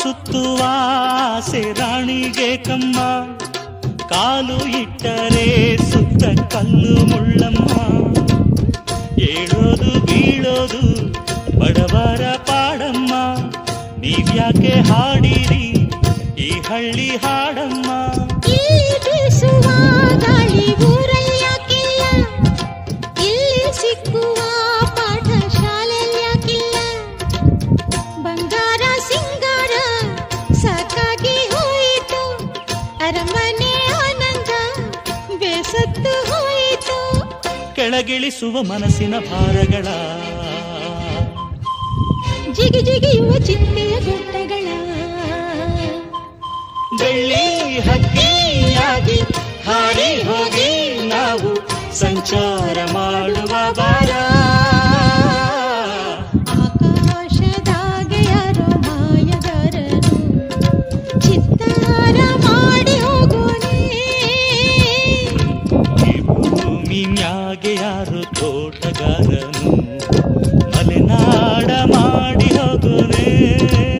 ಸುತ್ತುವ ಆಸೆ ರಾಣಿಗೆ ಕಮ್ಮ, ಕಾಲು ಇಟ್ಟರೆ ಸುತ್ತ ಕಲ್ಲು ಮುಳ್ಳಮ್ಮ. ಏಳೋದು ಬೀಳೋದು ಬಡವರ ಪಾಡಮ್ಮ, ನೀವ್ಯಾಕೆ ಹಾಡಿರಿ ಈ ಹಳ್ಳಿ ಹಾಡಮ್ಮ. ಇಲ್ಲಿ ಬೀಸುವ ಗಾಳಿ ಊರಲ್ಲಿ ಯಾಕಿಲ್ಲ, ಇಲ್ಲಿ ಸಿಕ್ಕುವ ಪಾಠ ಶಾಲೆಯಲ್ಲಿ ಯಾಕಿಲ್ಲ. ಬಂಗಾರ ಸಿಂಗಾರ ಸಾಕಾಗಿ ಹೋಯಿತು, ಅರಮನೆ ಆನಂದ ಬೇಸತ್ತು ಹೋಯಿತು. ಕೆಳಗಿಳಿಸುವ ಮನಸ್ಸಿನ ಭಾರಗಳ, ಜಿಗಿ ಜಿಗಿಯುವ ಚಿಟ್ಟೆಯ ಗುಡ್ಡಗಳ, ಬೆಳ್ಳಿ ಹಕ್ಕಿಯಾಗಿ ಹಾರಿ ಹೋಗಿ ನಾವು ಸಂಚಾರ ಮಾಡುವ ಬಾರ. ಆಕಾಶದಾಗೆ ಯಾರೋ ಮಾಯಗಾರನು ಚಿತ್ತಾರ ಮಾಡಿ ಹೋಗೋನೆ. ಈ ಭೂಮಿ ಮ್ಯಾಗೆ ಯಾರು ತೋಟಗಾರನು ಮಲೆನಾಡ